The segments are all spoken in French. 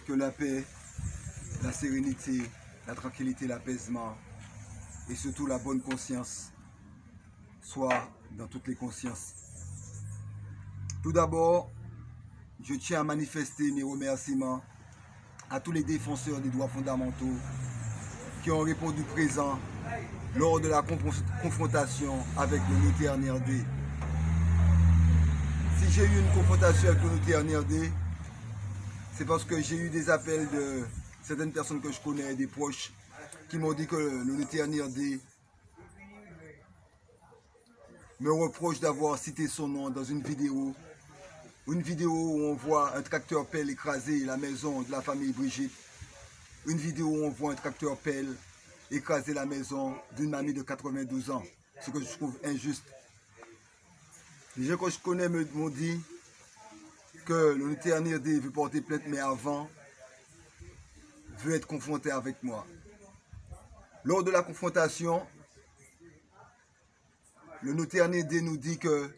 que la paix, la sérénité, la tranquillité, l'apaisement et surtout la bonne conscience soient dans toutes les consciences. Tout d'abord, je tiens à manifester mes remerciements à tous les défenseurs des droits fondamentaux qui ont répondu présent lors de la confrontation avec le notaire Nerdé. Si j'ai eu une confrontation avec le notaire Nerdé, c'est parce que j'ai eu des appels de certaines personnes que je connais, des proches, qui m'ont dit que le notaire Nerdé me reproche d'avoir cité son nom dans une vidéo où on voit un tracteur-pelle écraser la maison de la famille Brigitte, une vidéo où on voit un tracteur-pelle écraser la maison d'une mamie de 92 ans, ce que je trouve injuste. Les gens que je connais m'ont dit que le notaire Nerdé veut porter plainte, mais avant, veut être confronté avec moi. Lors de la confrontation, le notaire Nerdé nous dit que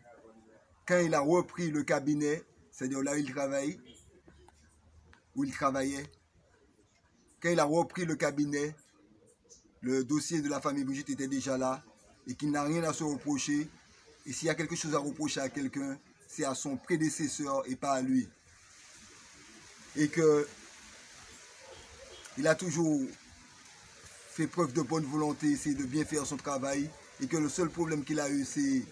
quand il a repris le cabinet, c'est-à-dire là où il travaillait, quand il a repris le cabinet, le dossier de la famille Brigitte était déjà là et qu'il n'a rien à se reprocher. Et s'il y a quelque chose à reprocher à quelqu'un, c'est à son prédécesseur et pas à lui. Et que il a toujours fait preuve de bonne volonté, essayé de bien faire son travail, et que le seul problème qu'il a eu, c'est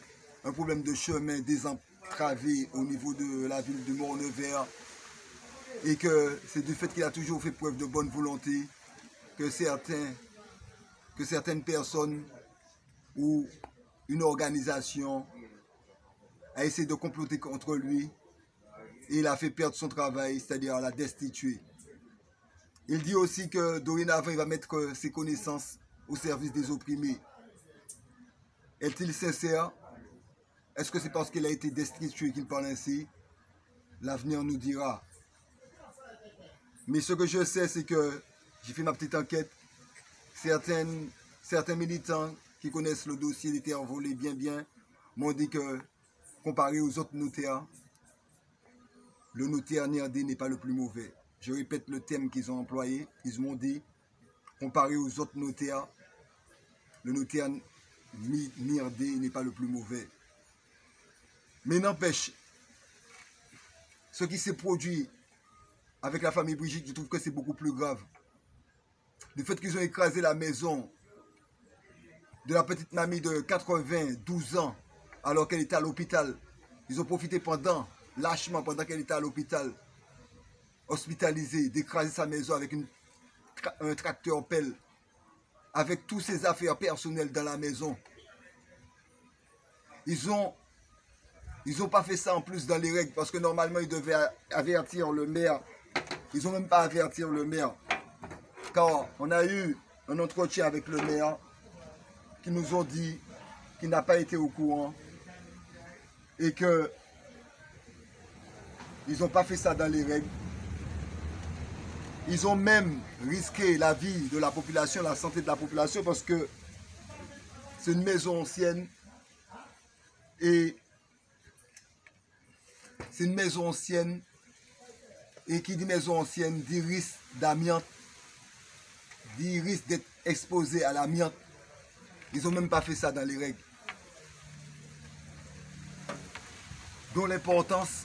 un problème de chemin désentravé au niveau de la ville de Morne-Vert, et que c'est du fait qu'il a toujours fait preuve de bonne volonté que certaines personnes ou une organisation a essayé de comploter contre lui et il a fait perdre son travail, c'est-à-dire l'a destitué. Il dit aussi que dorénavant, il va mettre ses connaissances au service des opprimés. Est-il sincère? Est-ce que c'est parce qu'il a été destitué qu'il parle ainsi? L'avenir nous dira. Mais ce que je sais, c'est que j'ai fait ma petite enquête. Certains militants qui connaissent le dossier des terres volées bien m'ont dit que, comparé aux autres notaires, le notaire Nerdé n'est pas le plus mauvais. Je répète le terme qu'ils ont employé. Ils m'ont dit, comparé aux autres notaires, le notaire Nerdé n'est pas le plus mauvais. Mais n'empêche, ce qui s'est produit avec la famille Brigitte, je trouve que c'est beaucoup plus grave. Le fait qu'ils ont écrasé la maison de la petite mamie de 92 ans alors qu'elle était à l'hôpital. Ils ont profité lâchement pendant qu'elle était à l'hôpital, hospitalisée, d'écraser sa maison avec un tracteur-pelle, avec toutes ses affaires personnelles dans la maison. Ils ont pas fait ça en plus dans les règles, parce que normalement ils devaient avertir le maire. Ils n'ont même pas averti le maire. Car on a eu un entretien avec le maire qui nous ont dit qu'il n'a pas été au courant et que ils n'ont pas fait ça dans les règles. Ils ont même risqué la vie de la population, la santé de la population, parce que c'est une maison ancienne et qui dit maison ancienne dit risque d'amiante, dit risque d'être exposé à l'amiante. Ils n'ont même pas fait ça dans les règles. Dont l'importance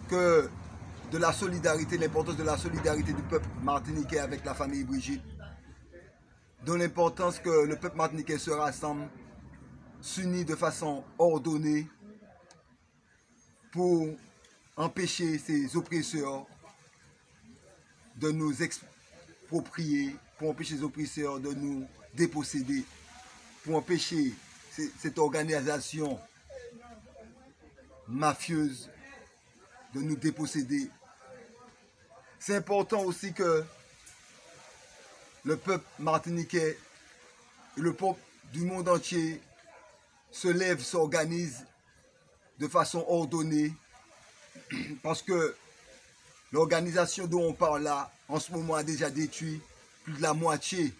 de la solidarité du peuple martiniquais avec la famille Brigitte. Dont l'importance que le peuple martiniquais se rassemble, s'unit de façon ordonnée pour empêcher ces oppresseurs de nous exproprier, pour empêcher ces oppresseurs de nous déposséder, pour empêcher cette organisation mafieuse de nous déposséder. C'est important aussi que le peuple martiniquais et le peuple du monde entier se lèvent, s'organisent de façon ordonnée, parce que l'organisation dont on parle là, en ce moment, a déjà détruit plus de la moitié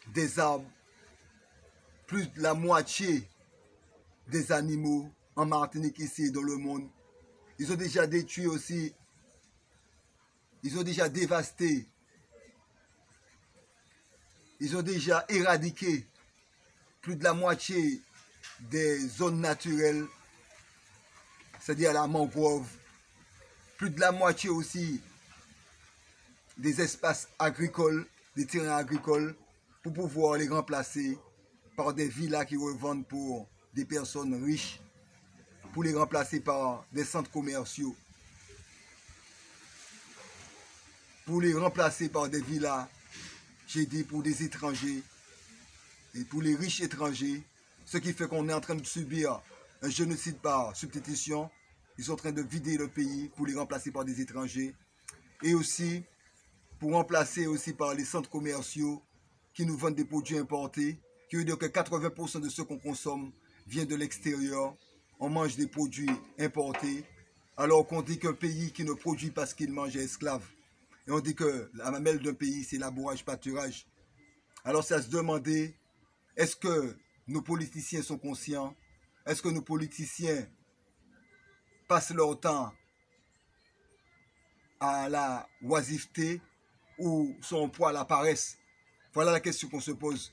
des arbres, plus de la moitié des animaux en Martinique ici et dans le monde. Ils ont déjà détruit aussi Ils ont déjà dévasté. Ils ont déjà éradiqué plus de la moitié des zones naturelles, c'est-à-dire la mangrove, plus de la moitié aussi des espaces agricoles, des terrains agricoles, pour pouvoir les remplacer par des villas qui revendent pour des personnes riches, pour les remplacer par des centres commerciaux, pour les remplacer par des villas, j'ai dit, pour des étrangers et pour les riches étrangers, ce qui fait qu'on est en train de subir un génocide par substitution. Ils sont en train de vider le pays pour les remplacer par des étrangers et aussi pour remplacer aussi par les centres commerciaux qui nous vendent des produits importés, qui veut dire que 80% de ce qu'on consomme vient de l'extérieur. On mange des produits importés, alors qu'on dit qu'un pays qui ne produit pas ce qu'il mange est esclave. Et on dit que la mamelle d'un pays, c'est labourage, pâturage. Alors c'est à se demander, est-ce que nos politiciens sont conscients? Est-ce que nos politiciens passent leur temps à la oisiveté ou sont en proie à la paresse? Voilà la question qu'on se pose.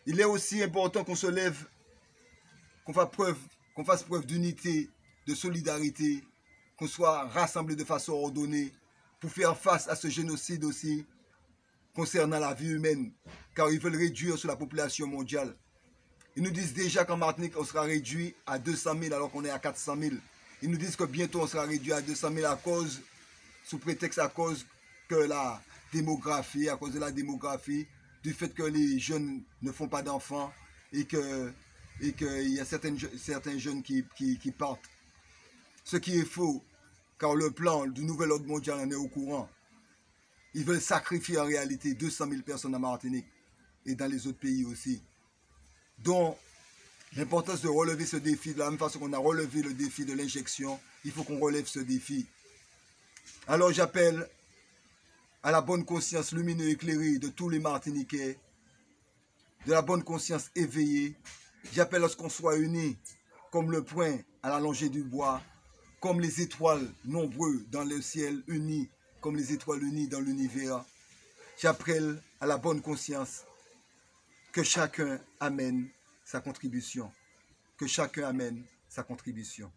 Il est aussi important qu'on se lève, qu'on fasse preuve d'unité, de solidarité, qu'on soit rassemblés de façon ordonnée pour faire face à ce génocide aussi concernant la vie humaine, car ils veulent réduire sur la population mondiale. Ils nous disent déjà qu'en Martinique, on sera réduit à 200 000 alors qu'on est à 400 000. Ils nous disent que bientôt on sera réduit à 200 000 à cause, sous prétexte à cause que la démographie, à cause de la démographie, du fait que les jeunes ne font pas d'enfants et qu'il y a certains jeunes qui partent. Ce qui est faux, car le plan du nouvel ordre mondial en est au courant. Ils veulent sacrifier en réalité 200 000 personnes en Martinique et dans les autres pays aussi. Donc, l'importance de relever ce défi, de la même façon qu'on a relevé le défi de l'injection, il faut qu'on relève ce défi. Alors j'appelle à la bonne conscience lumineuse et éclairée de tous les Martiniquais, de la bonne conscience éveillée. J'appelle à ce qu'on soit unis, comme le point à la longée du bois, comme les étoiles nombreux dans le ciel, unis, comme les étoiles unies dans l'univers. J'appelle à la bonne conscience que chacun amène sa contribution. Que chacun amène sa contribution.